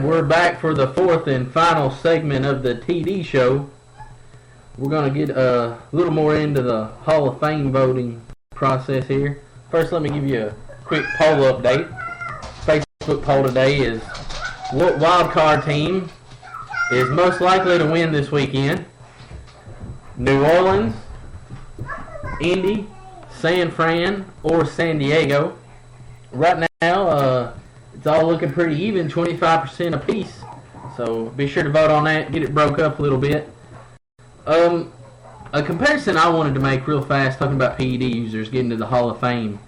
we're back for the fourth and final segment of the TD show. We're going to get a little more into the Hall of Fame voting process here. First, let me give you a quick poll update. Facebook poll today is, what wild card team is most likely to win this weekend? New Orleans, Indy, San Fran, or San Diego? Right now, it's all looking pretty even, 25% apiece. So be sure to vote on that, get it broke up a little bit. A comparison I wanted to make real fast, talking about PED users getting to the Hall of Fame,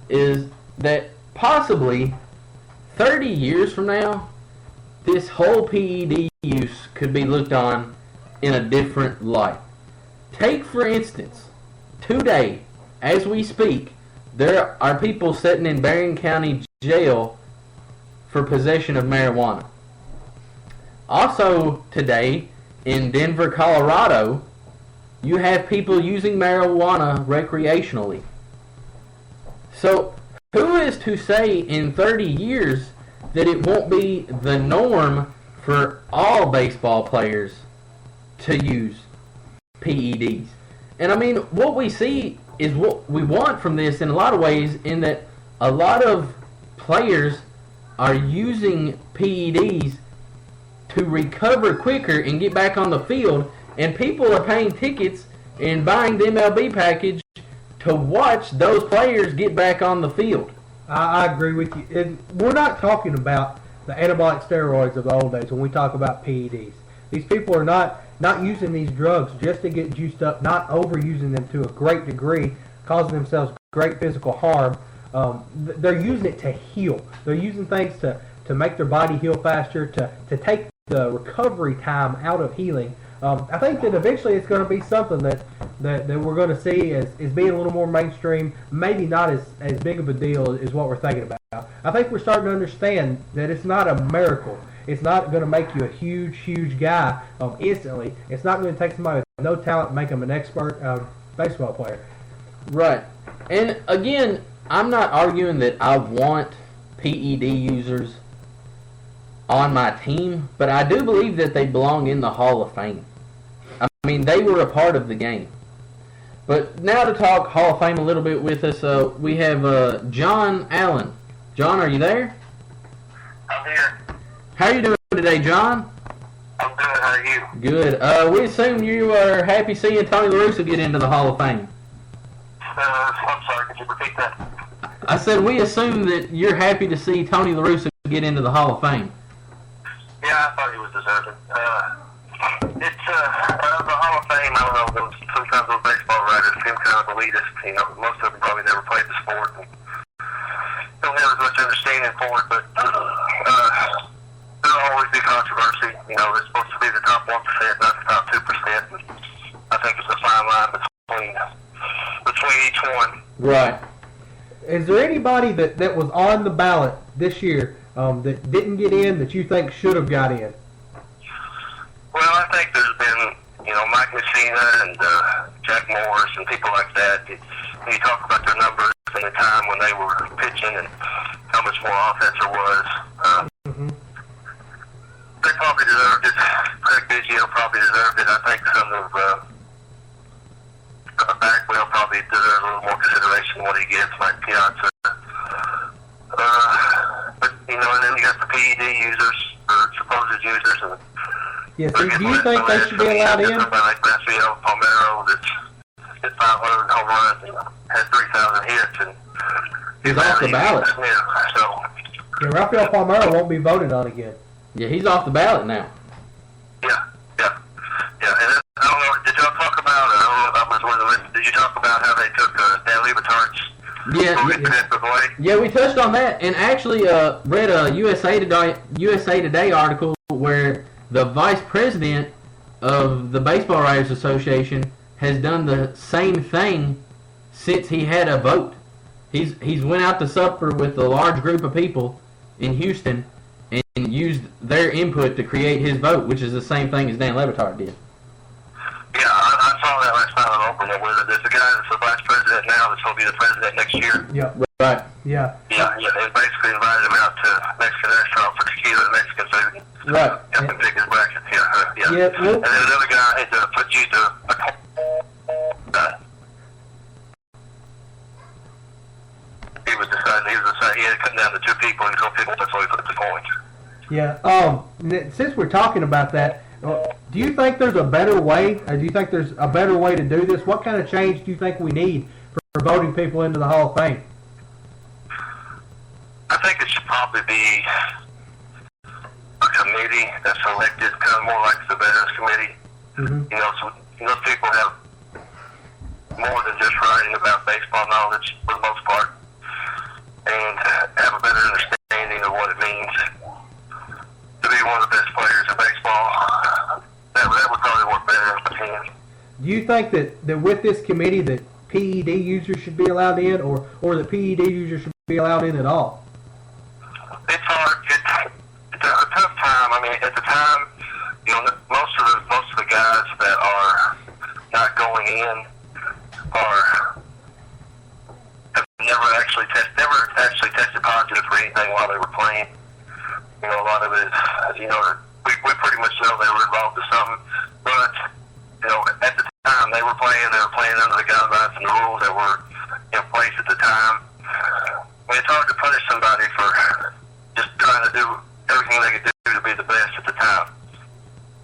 is that possibly 30 years from now, this whole PED use could be looked on in a different light. Take, for instance, today, as we speak, there are people sitting in Berrien County Jail for possession of marijuana. Also today, in Denver, Colorado, you have people using marijuana recreationally. So, who is to say in 30 years that it won't be the norm for all baseball players to use PEDs? And I mean, what we see is what we want from this in a lot of ways, in that a lot of players are using PEDs to recover quicker and get back on the field, and people are paying tickets and buying the MLB package to watch those players get back on the field. I agree with you. And we're not talking about the anabolic steroids of the old days when we talk about PEDs. These people are not using these drugs just to get juiced up, not overusing them to a great degree, causing themselves great physical harm. They're using it to heal. They're using things to make their body heal faster, to take the recovery time out of healing. I think that eventually it's going to be something that we're going to see as being a little more mainstream, maybe not as big of a deal as what we're thinking about. I think we're starting to understand that it's not a miracle. It's not going to make you a huge guy instantly. It's not going to take somebody with no talent and make them an expert baseball player. Right. And again, I'm not arguing that I want PED users on my team, but I do believe that they belong in the Hall of Fame. I mean, they were a part of the game. But now to talk Hall of Fame a little bit with us, we have John Allen. John, are you there? I'm here. How are you doing today, John? I'm good. How are you? Good. We assume you are happy seeing Tony La Russa get into the Hall of Fame. I'm sorry. Could you repeat that? I said we assume that you're happy to see Tony La Russa get into the Hall of Fame. Yeah, I thought he was deserving. It's the Hall of Fame. I don't know. Sometimes those baseball writers seem kind of elitist. You know, most of them probably never played the sport and don't have as much understanding for it. But there'll always be controversy. You know, it's supposed to be the top 1%, not the top 2%. And I think it's a fine line between each one. Right. Is there anybody that was on the ballot this year that didn't get in that you think should have got in? Well, I think there's been, Mike Messina and Jack Morris and people like that. When you talk about their numbers and the time when they were pitching and how much more offense there was, they probably deserved it. Craig Biggio probably deserved it. I think some of Bagwell probably deserves a little more consideration than what he gets, like Piazza. But, and then you got the PED users, or supposed users. And yes, do you think they should be allowed in? Somebody like Rafael Palmeiro that's hit 500 home runs and had 3,000 hits. And he's off the ballot. Yeah, Rafael Palmeiro won't be voted on again. Yeah, he's off the ballot now. Yeah. And then, I don't know, did y'all talk about, did you talk about how they took Dan Lebertar's Yeah, we touched on that, and actually read a USA Today article where the vice president of the Baseball Writers Association has done the same thing since he had a vote. He's went out to supper with a large group of people in Houston and used their input to create his vote, which is the same thing as Dan Lebertar did. Yeah, I saw that last night on Oprah. There's a guy that's the vice president now that's going to be the president next year. Yeah. Right. Yeah. Yeah. They basically invited him out to Mexican restaurant for tequila and Mexican food. Right. Captain Pickett's bracket. Yeah. Yeah, well, And then another guy is used a he was deciding he had to come down to 2 people and go pick up, so he put the points. yeah. Since we're talking about that, do you think there's a better way? Or do you think there's a better way to do this? What kind of change do you think we need for voting people into the Hall of Fame? I think it should probably be a committee that's selected, kind of more like the Veterans Committee. Mm-hmm. You know, so those people have more than just writing about baseball knowledge for the most part, and have a better understanding of what it means to be one of the best players in baseball. That would probably work better in my opinion. Do you think that with this committee that PED users should be allowed in, or that PED users should be allowed in at all? It's hard. It's a tough time. I mean, at the time, you know, most of the guys that are not going in have never actually tested positive for anything while they were playing. You know, a lot of it is, you know, we pretty much know they were involved in something, but you know, at the time they were playing under the guidelines and the rules that were in place at the time. I mean, it's hard to punish somebody for just trying to do everything they could do to be the best at the time,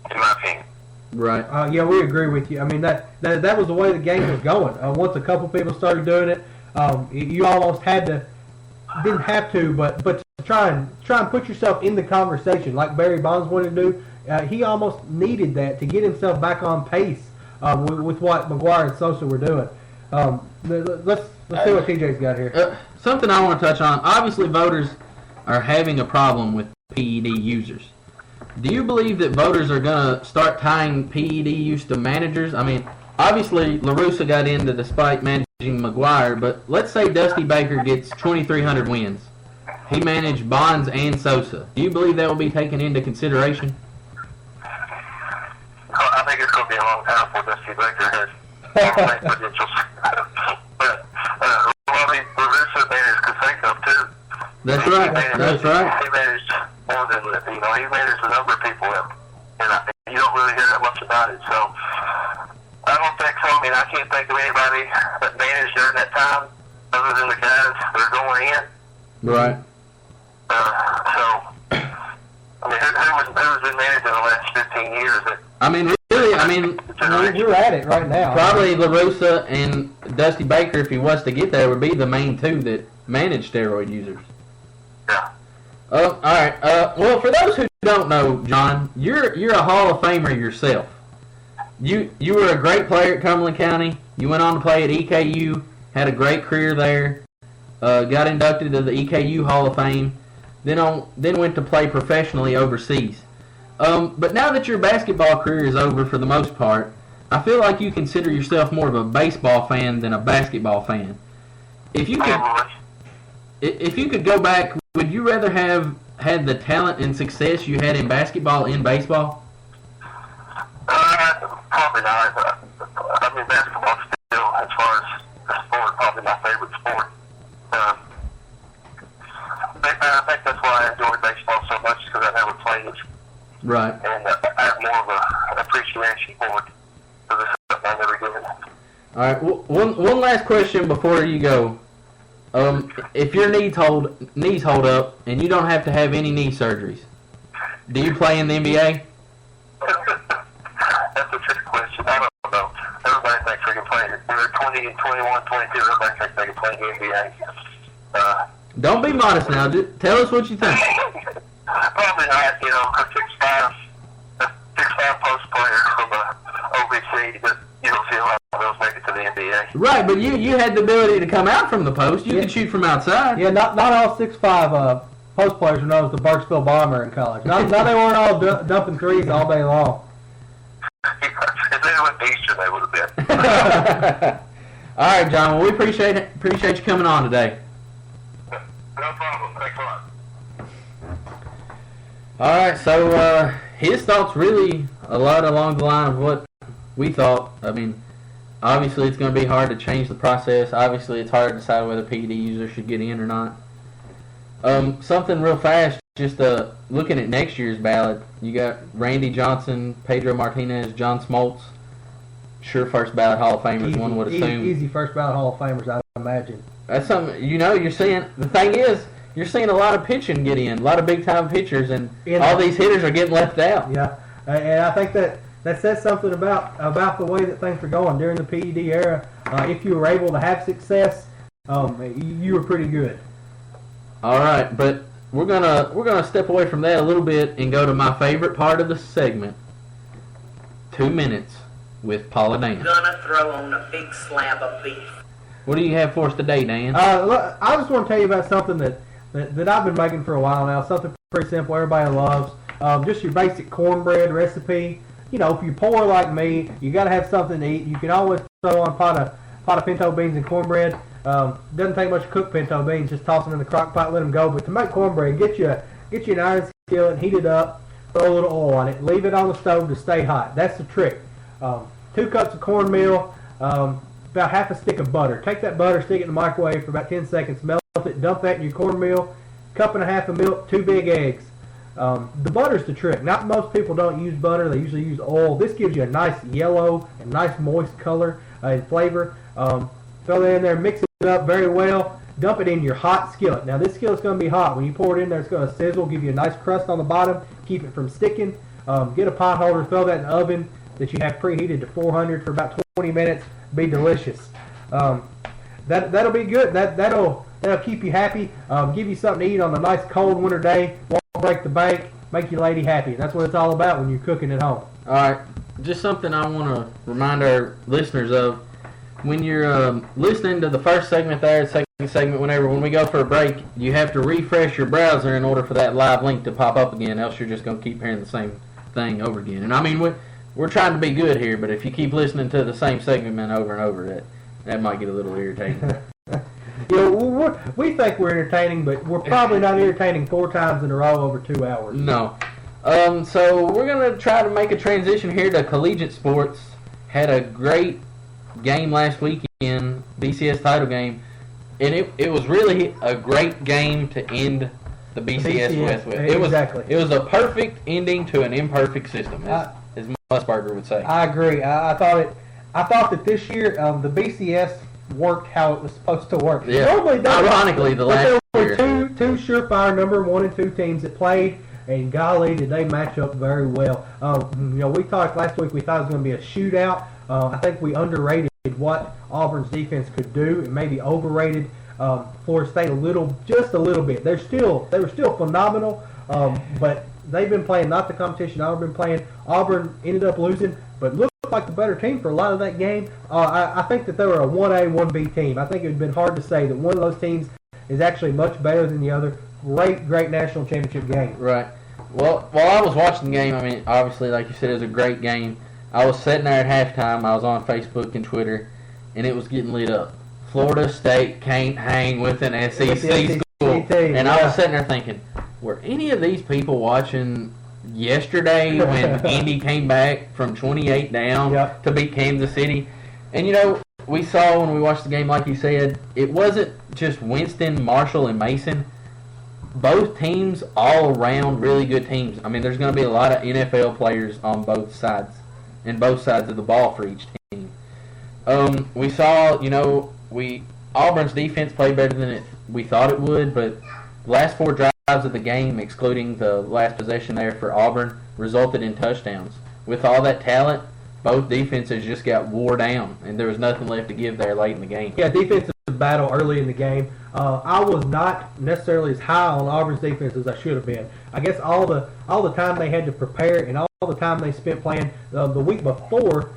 in my opinion. Right. Yeah, we agree with you. I mean, that was the way the game was going. Once a couple people started doing it, you almost didn't have to, but to try and put yourself in the conversation, like Barry Bonds wanted to do. He almost needed that to get himself back on pace with what McGuire and Sosa were doing. Let's see what TJ's got here. Something I want to touch on. Obviously, voters are having a problem with PED users. Do you believe that voters are going to start tying PED use to managers? I mean, obviously, La Russa got into despite managing McGuire, but let's say Dusty Baker gets 2,300 wins. He managed Bonds and Sosa. Do you believe that will be taken into consideration? I think it's going to be a long time before Dusty Baker has credentials. But, well, I mean, La Russa managed Conseco, too. That's right. That's right. He managed more than, you know, he managed a number of people, and you don't really hear that much about it. So I don't think so. I mean, I can't think of anybody that managed during that time other than the guys that are going in. Right. So, I mean, who's been managed in the last 15 years? I mean, really, You're at it right now. probably La Russa and Dusty Baker, if he was to get there, would be the main two that manage steroid users. Yeah. All right. Well, for those who don't know, John, you're a Hall of Famer yourself. You were a great player at Cumberland County. You went on to play at EKU, had a great career there, got inducted to the EKU Hall of Fame, then went to play professionally overseas. But now that your basketball career is over for the most part, I feel like you consider yourself more of a baseball fan than a basketball fan. If you could go back, would you rather have had the talent and success you had in basketball in baseball? Probably not. I mean, basketball still, as far as the sport, probably my favorite sport. I think that's why I enjoyed baseball so much, because I never played it. Right. And I have more of an appreciation for it, because it's something I never given. All right. One last question before you go. If your knees hold up and you don't have to have any knee surgeries, do you play in the NBA? That's a trick question. I don't know. Everybody thinks they can play it. They're 20, 21, 22. Everybody thinks they can play in the NBA. Don't be modest now. Tell us what you think. Probably not. You know, a 6'5" post player from OVC, but you don't see a lot of those make it to the NBA. Right, but you had the ability to come out from the post. You could shoot from outside. Yeah, not all 6'5" post players are known as the Burkesville Bomber in college. Not they weren't all dumping threes all day long. If they went Eastern, they would have been. All right, John. Well, we appreciate you coming on today. No problem. Thanks a lot. All right, so his thoughts really a lot along the line of what we thought. I mean, obviously it's going to be hard to change the process. Obviously it's hard to decide whether PED users should get in or not. Something real fast. just looking at next year's ballot, you got Randy Johnson, Pedro Martinez, John Smoltz. Sure, first ballot Hall of Famers, one would assume. Easy first ballot Hall of Famers, I imagine. That's something, you're seeing, the thing is, you're seeing a lot of pitching get in, a lot of big-time pitchers, and all these hitters are getting left out. Yeah, and I think that says something about the way that things are going during the PED era. If you were able to have success, you were pretty good. All right, but we're gonna step away from that a little bit and go to my favorite part of the segment. 2 minutes with Paula Dan. Gonna throw on a big slab of beef. What do you have for us today, Dan? Look, I just want to tell you about something that I've been making for a while now. Something pretty simple, everybody loves. Just your basic cornbread recipe. You know, if you're poor like me, you got to have something to eat. You can always throw on a pot of pinto beans and cornbread. Doesn't take much to cook pinto beans. Just toss them in the crock pot, let them go. But to make cornbread, get you an iron skillet, heat it up, throw a little oil on it, leave it on the stove to stay hot. That's the trick. 2 cups of cornmeal, about half a stick of butter. Take that butter, stick it in the microwave for about 10 seconds, melt it, dump that in your cornmeal, cup and a half of milk, 2 big eggs. The butter's the trick. Not most people don't use butter. They usually use oil. This gives you a nice yellow and nice moist color and flavor. Throw that in there, mix it up very well. Dump it in your hot skillet. Now this skillet's going to be hot. When you pour it in there, it's going to sizzle, give you a nice crust on the bottom, keep it from sticking. Get a pot holder, throw that in the oven that you have preheated to 400 for about 20 minutes. Be delicious. That'll be good. That'll keep you happy. Give you something to eat on a nice cold winter day. Won't break the bank. Make your lady happy. That's what it's all about when you're cooking at home. All right, just something I want to remind our listeners of. When you're listening to the first segment there, the second segment, when we go for a break, you have to refresh your browser in order for that live link to pop up again, else you're just going to keep hearing the same thing over again. And I mean, we're trying to be good here, but if you keep listening to the same segment over and over, that might get a little irritating. We think we're entertaining, but we're probably not entertaining 4 times in a row over 2 hours. No. So we're going to try to make a transition here to collegiate sports. Had a great game last weekend, BCS title game, and it was really a great game to end the BCS West with. Exactly. It was a perfect ending to an imperfect system, as Musburger would say. I agree. I thought that this year the BCS worked how it was supposed to work. Yeah. Normally, ironically, the last year there were two surefire number 1 and 2 teams that played, and golly, did they match up very well. We talked last week. We thought it was going to be a shootout. I think we underrated what Auburn's defense could do, and maybe overrated Florida State just a little bit. They were still phenomenal, but they've been playing not the competition Auburn been playing. Auburn ended up losing, but looked like the better team for a lot of that game. I think that they were a 1A, 1B team. I think it would have been hard to say that one of those teams is actually much better than the other. Great national championship game. Right. Well, while I was watching the game, I mean, obviously, like you said, it was a great game. I was sitting there at halftime. I was on Facebook and Twitter, and it was getting lit up. Florida State can't hang with an SEC school. And I was sitting there thinking, were any of these people watching yesterday when Indy came back from 28 down to beat Kansas City? And, we saw when we watched the game, like you said, it wasn't just Winston, Marshall, and Mason. Both teams, all around, really good teams. I mean, there's going to be a lot of NFL players on both sides, and both sides of the ball for each team. We saw, Auburn's defense played better than we thought it would, but the last 4 drives of the game, excluding the last possession there for Auburn, resulted in touchdowns. With all that talent, both defenses just got wore down, and there was nothing left to give there late in the game. Yeah, defensive battle early in the game. I was not necessarily as high on Auburn's defense as I should have been. I guess all the time they had to prepare and all the time they spent playing. The week before,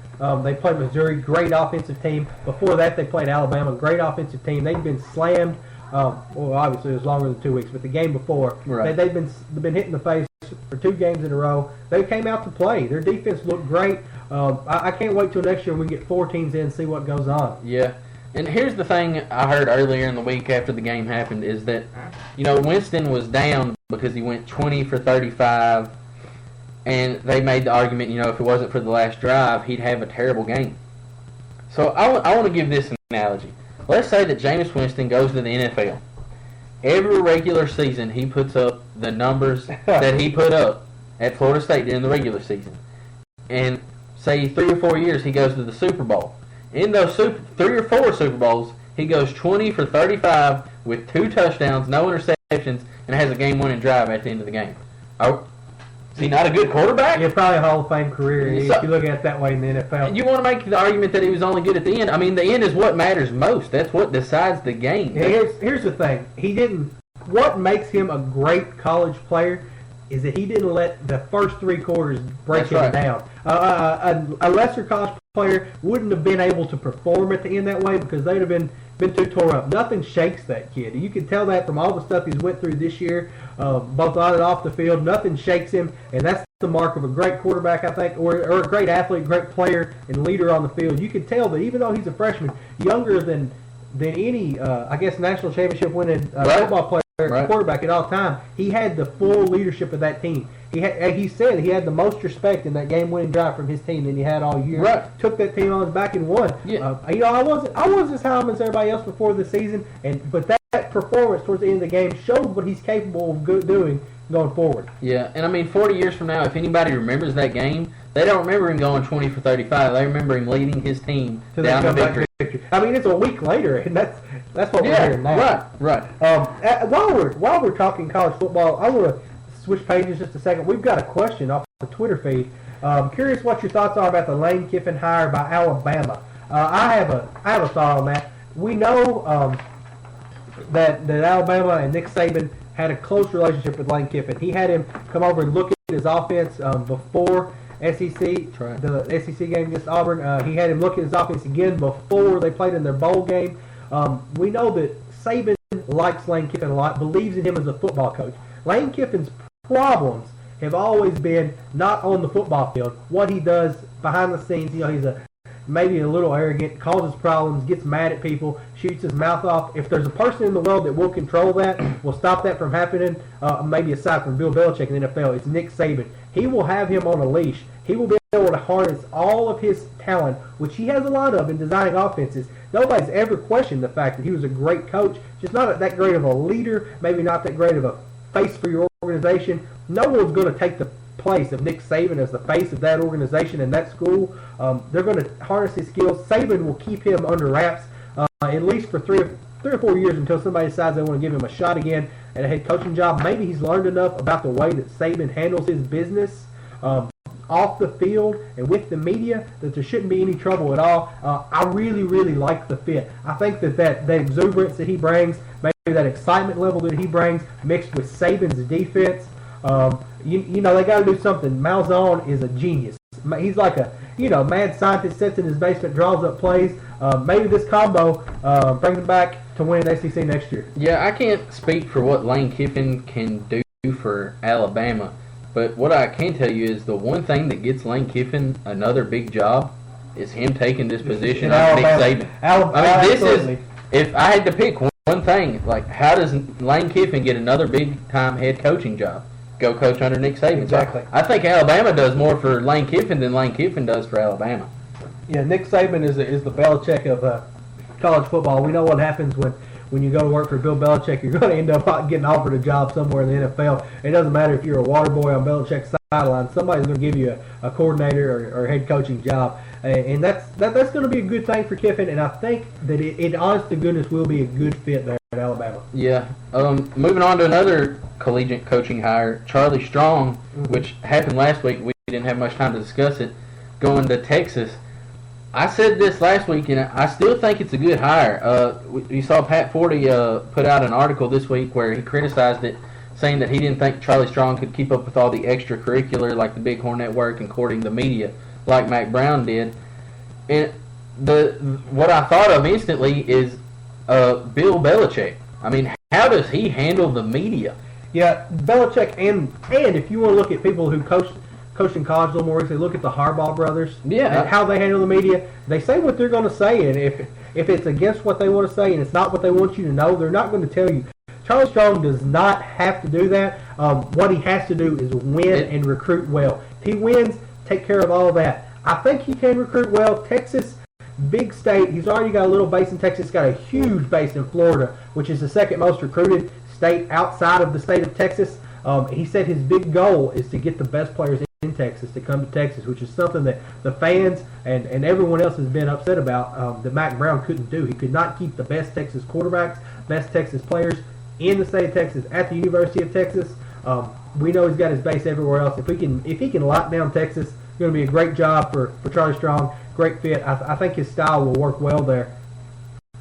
they played Missouri, great offensive team. Before that, they played Alabama, great offensive team. They'd been slammed. Obviously it was longer than 2 weeks, but the game before, they've been hit in the face for 2 games in a row. They came out to play. Their defense looked great. I can't wait till next year when we get 4 teams in and see what goes on. Yeah. And here's the thing I heard earlier in the week after the game happened is that, Winston was down because he went 20 for 35, and they made the argument, if it wasn't for the last drive, he'd have a terrible game. So I want to give this analogy. Let's say that Jameis Winston goes to the NFL, every regular season he puts up the numbers that he put up at Florida State during the regular season. And say 3 or 4 years he goes to the Super Bowl. In those 3 or 4 Super Bowls, he goes 20 for 35 with 2 touchdowns, no interceptions, and has a game-winning drive at the end of the game. Oh, is he not a good quarterback? Yeah, probably a Hall of Fame career So- if you look at it that way in the NFL. You want to make the argument that he was only good at the end. I mean, the end is what matters most. That's what decides the game. Here's the thing. What makes him a great college player is that he didn't let the first 3 quarters break him down. A lesser college player wouldn't have been able to perform at the end that way because they'd have been too tore up. Nothing shakes that kid. You can tell that from all the stuff he's went through this year, both on and off the field. Nothing shakes him, and that's the mark of a great quarterback, I think, or a great athlete, great player, and leader on the field. You can tell that even though he's a freshman, younger than any, I guess, national championship winning football player, quarterback at all time, he had the full leadership of that team. He said he had the most respect in that game-winning drive from his team than he had all year. Right. Took that team on his back and won. Yeah. I wasn't as high as everybody else before the season, but that performance towards the end of the game showed what he's capable of doing going forward. Yeah, and I mean, 40 years from now, if anybody remembers that game, they don't remember him going 20 for 35. They remember him leading his team down to victory. I mean, it's a week later, and that's what we're hearing now. Right. While we're talking college football, I want to switch pages just a second. We've got a question off the Twitter feed. Curious what your thoughts are about the Lane Kiffin hire by Alabama. I have a thought on that. We know that Alabama and Nick Saban had a close relationship with Lane Kiffin. He had him come over and look at his offense before SEC, the SEC game against Auburn. He had him look at his offense again before they played in their bowl game. We know that Saban likes Lane Kiffin a lot, believes in him as a football coach. Lane Kiffin's problems have always been not on the football field. What he does behind the scenes, he's maybe a little arrogant, causes problems, gets mad at people, shoots his mouth off. If there's a person in the world that will control that, will stop that from happening, maybe aside from Bill Belichick in the NFL, it's Nick Saban. He will have him on a leash. He will be able to harness all of his talent, which he has a lot of in designing offenses. Nobody's ever questioned the fact that he was a great coach, just not that great of a leader, maybe not that great of a face for your organization. No one's going to take the place of Nick Saban as the face of that organization and that school. They're going to harness his skills. Saban will keep him under wraps at least for three or 4 years until somebody decides they want to give him a shot again at a head coaching job. Maybe he's learned enough about the way that Saban handles his business off the field and with the media that there shouldn't be any trouble at all. I really, really like the fit. I think that exuberance that he brings, maybe that excitement level that he brings, mixed with Saban's defense, they got to do something. Malzahn is a genius. He's like a mad scientist, sits in his basement, draws up plays. Maybe this combo brings him back to win SEC next year. Yeah, I can't speak for what Lane Kiffin can do for Alabama, but what I can tell you is the one thing that gets Lane Kiffin another big job is him taking this position of Nick Saban. Absolutely. If I had to pick one thing, like how does Lane Kiffin get another big-time head coaching job? Go coach under Nick Saban. Exactly. So I think Alabama does more for Lane Kiffin than Lane Kiffin does for Alabama. Yeah, Nick Saban is the Belichick of college football. We know what happens when you go to work for Bill Belichick. You're going to end up getting offered a job somewhere in the NFL. It doesn't matter if you're a water boy on Belichick's sideline. Somebody's going to give you a coordinator or head coaching job. And that's going to be a good thing for Kiffin, and I think that it honest to goodness will be a good fit there at Alabama. Yeah. Moving on to another collegiate coaching hire, Charlie Strong, which happened last week. We didn't have much time to discuss it. Going to Texas. I said this last week, and I still think it's a good hire. We saw Pat Forty put out an article this week where he criticized it, saying that he didn't think Charlie Strong could keep up with all the extracurricular, like the Bighorn Network and courting the media, like Mac Brown did. And what I thought of instantly is Bill Belichick. I mean, how does he handle the media? Yeah, Belichick, and if you want to look at people who coached in college a little more recently, look at the Harbaugh brothers. Yeah. And how they handle the media. They say what they're going to say, and if it's against what they want to say and it's not what they want you to know, they're not going to tell you. Charlie Strong does not have to do that. What he has to do is win and recruit well. If he wins, take care of all that. I think he can recruit well. Texas, big state. He's already got a little base in Texas. He's got a huge base in Florida, which is the second most recruited state outside of the state of Texas. He said his big goal is to get the best players in Texas to come to Texas, which is something that the fans and everyone else has been upset about, that Mack Brown couldn't do. He could not keep the best Texas quarterbacks, best Texas players in the state of Texas at the University of Texas. We know he's got his base everywhere else. If he can lock down Texas, it's going to be a great job for Charlie Strong. Great fit. I think his style will work well there.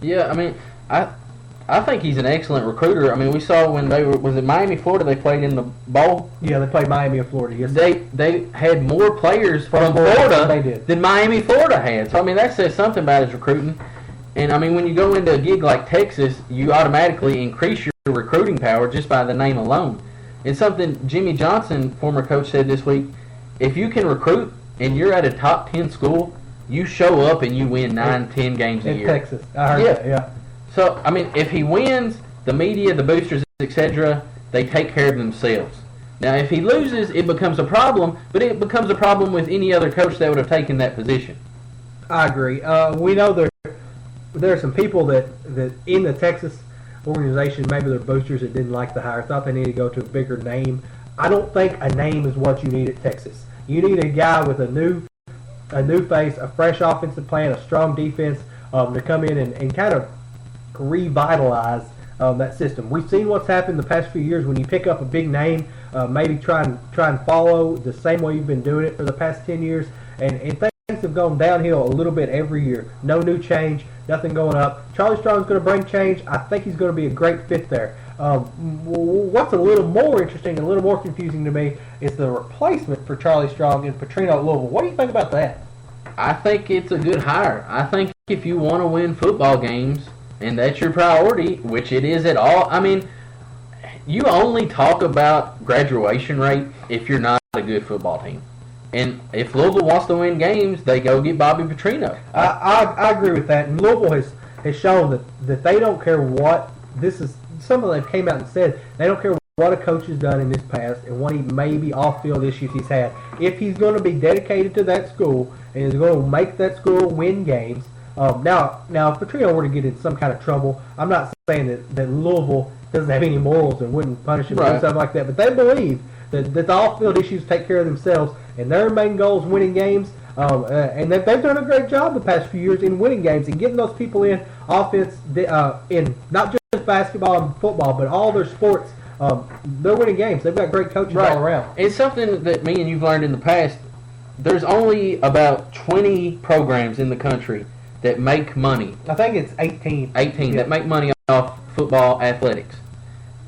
Yeah, I mean, I think he's an excellent recruiter. I mean, we saw when was it Miami, Florida, they played in the bowl? Yeah, they played Miami and Florida. Yes, they had more players from Florida than Miami, Florida had. So, I mean, that says something about his recruiting. And, I mean, when you go into a gig like Texas, you automatically increase your recruiting power just by the name alone. It's something Jimmy Johnson, former coach, said this week. If you can recruit and you're at a top 10 school, you show up and you win 9-10 games a year. In Texas. I heard that, yeah. So, I mean, if he wins, the media, the boosters, etc., they take care of themselves. Now, if he loses, it becomes a problem, but it becomes a problem with any other coach that would have taken that position. I agree. We know there are some people that in the Texas organization, maybe they're boosters that didn't like the hire, thought they needed to go to a bigger name. I don't think a name is what you need at Texas. You need a guy with a new face, a fresh offensive plan, a strong defense to come in and kind of revitalize that system. We've seen what's happened the past few years when you pick up a big name, maybe try and follow the same way you've been doing it for the past 10 years, and things have gone downhill a little bit every year. No new change, nothing going up. Charlie Strong's going to bring change. I think he's going to be a great fit there. What's a little more interesting and a little more confusing to me is the replacement for Charlie Strong in Petrino at Louisville. What do you think about that? I think it's a good hire. I think if you want to win football games, and that's your priority, which it is at all. I mean, you only talk about graduation rate if you're not a good football team. And if Louisville wants to win games, they go get Bobby Petrino. I agree with that. And Louisville has shown that they don't care what this is. Some of them came out and said they don't care what a coach has done in his past and what he maybe off-field issues he's had. If he's going to be dedicated to that school and is going to make that school win games. Now, if Petrino were to get in some kind of trouble, I'm not saying that Louisville doesn't have any morals and wouldn't punish him and stuff like that, but they believe that the off-field issues take care of themselves, and their main goal is winning games, and they've done a great job the past few years in winning games and getting those people in offense, in not just basketball and football, but all their sports. They're winning games. They've got great coaches all around. It's something that me and you've learned in the past. There's only about 20 programs in the country that make money. I think it's 18. 18 that make money off football athletics.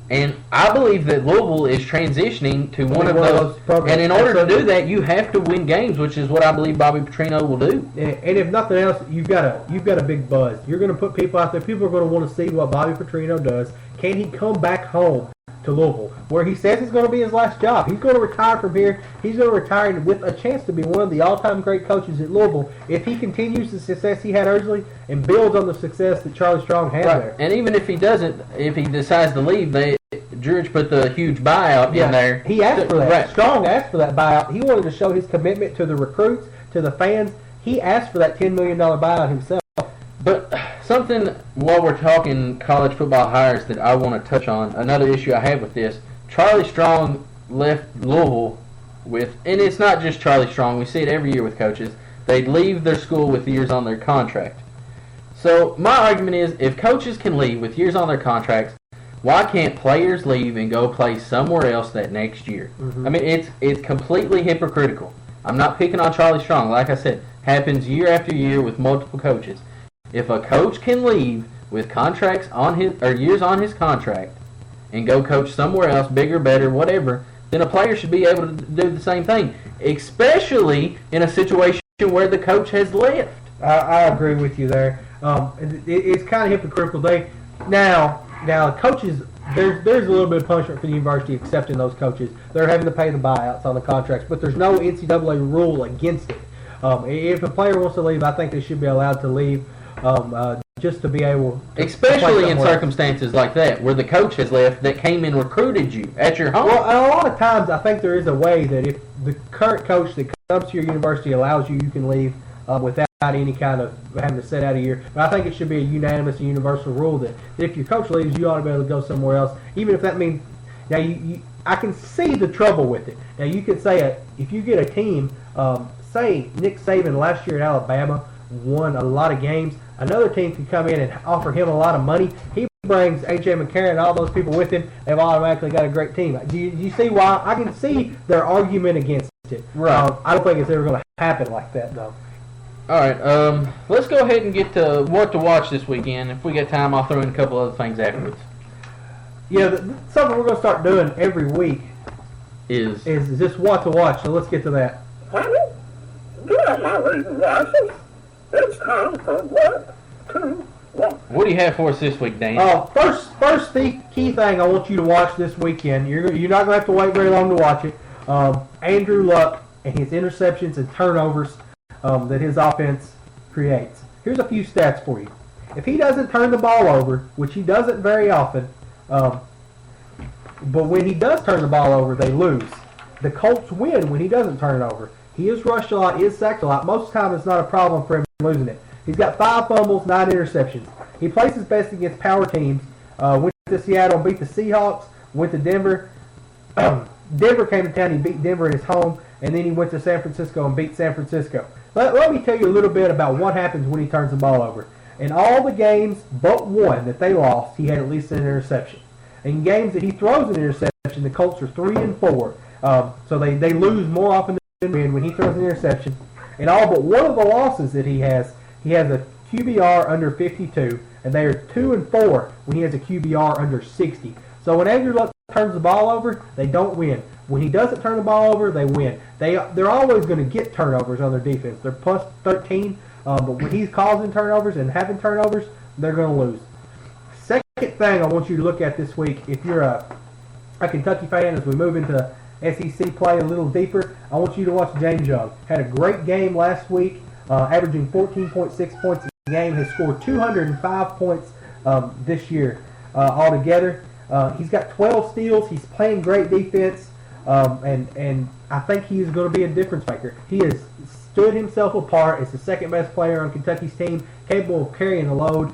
And I believe that Louisville is transitioning to one of those programs. And in order to do that, you have to win games, which is what I believe Bobby Petrino will do. And if nothing else, you've got a big buzz. You're going to put people out there. People are going to want to see what Bobby Petrino does. Can he come back home to Louisville, where he says it's going to be his last job? He's going to retire from here. He's going to retire with a chance to be one of the all-time great coaches at Louisville if he continues the success he had originally and builds on the success that Charlie Strong had there. And even if he doesn't, if he decides to leave, George put the huge buyout in there. He asked for that. Right. Strong asked for that buyout. He wanted to show his commitment to the recruits, to the fans. He asked for that $10 million buyout himself. But something, while we're talking college football hires, that I want to touch on, another issue I have with this, Charlie Strong left Louisville with, and it's not just Charlie Strong, we see it every year with coaches, they leave their school with years on their contract. So my argument is, if coaches can leave with years on their contracts, why can't players leave and go play somewhere else that next year? Mm-hmm. I mean, it's completely hypocritical. I'm not picking on Charlie Strong. Like I said, happens year after year with multiple coaches. If a coach can leave with contracts on his or years on his contract and go coach somewhere else, bigger, better, whatever, then a player should be able to do the same thing, especially in a situation where the coach has left. I agree with you there. It's kind of hypocritical. Now coaches, there's a little bit of punishment for the university accepting those coaches. They're having to pay the buyouts on the contracts, but there's no NCAA rule against it. If a player wants to leave, I think they should be allowed to leave. Just to be able to especially in circumstances like that where the coach has left that came and recruited you at your home. Well, a lot of times I think there is a way that if the current coach that comes to your university allows you, you can leave without any kind of having to sit out a year. But I think it should be a unanimous and universal rule that if your coach leaves, you ought to be able to go somewhere else, even if that means. Now, I can see the trouble with it. Now, you could say if you get a team, say Nick Saban last year at Alabama won a lot of games, another team could come in and offer him a lot of money. He brings A.J. McCarron and all those people with him. They've automatically got a great team. Do you see why? I can see their argument against it. Right. I don't think it's ever going to happen like that, though. All right. Let's go ahead and get to what to watch this weekend. If we get time, I'll throw in a couple other things afterwards. Yeah, something we're going to start doing every week Is just what to watch. So let's get to that. Honey, get out my reading glasses. It's time for what to watch. What do you have for us this week, Dan? First, the key thing I want you to watch this weekend. You're not going to have to wait very long to watch it. Andrew Luck and his interceptions and turnovers that his offense creates. Here's a few stats for you. If he doesn't turn the ball over, which he doesn't very often, but when he does turn the ball over, they lose. The Colts win when he doesn't turn it over. He is rushed a lot, he is sacked a lot. Most of the time, it's not a problem for him losing it. He's got 5 fumbles, 9 interceptions. He plays his best against power teams. Went to Seattle and beat the Seahawks. Went to Denver. Denver came to town. He beat Denver at his home. And then he went to San Francisco and beat San Francisco. Let me tell you a little bit about what happens when he turns the ball over. In all the games but one that they lost, he had at least an interception. In games that he throws an interception, the Colts are 3-4. So they lose more often than win when he throws an interception. In all but one of the losses that he has a QBR under 52, and they are 2-4 when he has a QBR under 60. So when Andrew Luck turns the ball over, they don't win. When he doesn't turn the ball over, they win. They're always going to get turnovers on their defense. They're plus 13, but when he's causing turnovers and having turnovers, they're going to lose. Second thing I want you to look at this week, if you're a Kentucky fan, as we move into SEC play a little deeper, I want you to watch James Young. Had a great game last week, averaging 14.6 points a game. Has scored 205 points this year altogether. He's got 12 steals. He's playing great defense, and I think he is going to be a difference maker. He has stood himself apart as the second best player on Kentucky's team, capable of carrying the load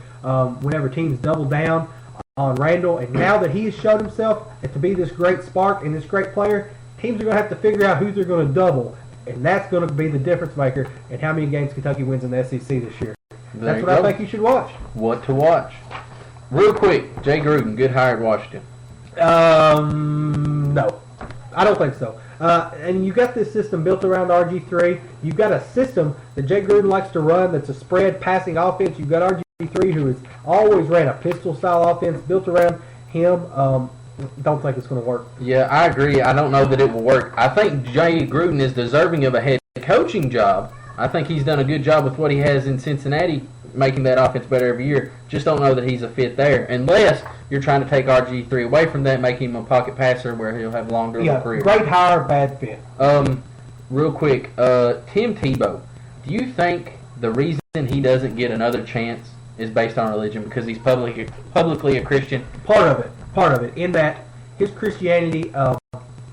whenever teams double down on Randall. And now that he has showed himself to be this great spark and this great player, teams are going to have to figure out who they're going to double, and that's going to be the difference maker in how many games Kentucky wins in the SEC this year. That's what I think you should watch. What to watch. Real quick, Jay Gruden, good hire at Washington. No. I don't think so. And you got this system built around RG3. You've got a system that Jay Gruden likes to run that's a spread passing offense. You've got RG3 who has always ran a pistol-style offense built around him. Don't think it's going to work. Yeah, I agree. I don't know that it will work. I think Jay Gruden is deserving of a head coaching job. I think he's done a good job with what he has in Cincinnati, making that offense better every year. Just don't know that he's a fit there, unless you're trying to take RG3 away from that, make him a pocket passer where he'll have a longer career. Great hire, bad fit. Real quick, Tim Tebow, do you think the reason he doesn't get another chance is based on religion because he's publicly a Christian? Part of it, in that his Christianity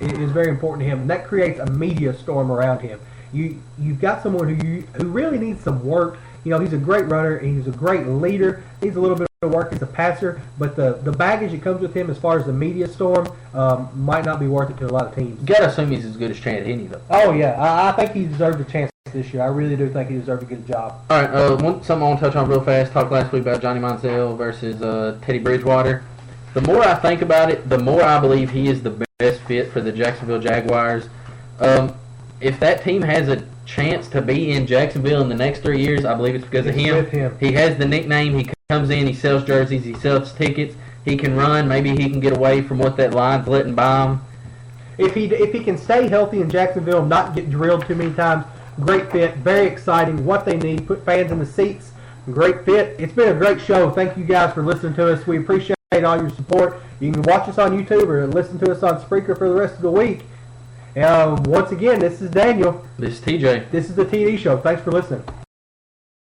is very important to him, and that creates a media storm around him. You've got someone who really needs some work. You know, he's a great runner, and he's a great leader. Needs a little bit of work as a passer, but the baggage that comes with him as far as the media storm might not be worth it to a lot of teams. You got to assume he's as good as Chad Henne, though. Oh, yeah. I think he deserved a chance this year. I really do think he deserved a good job. All right, something I want to touch on real fast. Talked last week about Johnny Manziel versus Teddy Bridgewater. The more I think about it, the more I believe he is the best fit for the Jacksonville Jaguars. If that team has a chance to be in Jacksonville in the next 3 years, I believe it's because of him. With him. He has the nickname. He comes in, he sells jerseys, he sells tickets. He can run. Maybe he can get away from what that line's letting by him. If he can stay healthy in Jacksonville, not get drilled too many times, great fit, very exciting, what they need, put fans in the seats, great fit. It's been a great show. Thank you guys for listening to us. We appreciate all your support. You can watch us on YouTube or listen to us on Spreaker for the rest of the week. Once again, this is Daniel. This is TJ. This is the TD Show. Thanks for listening.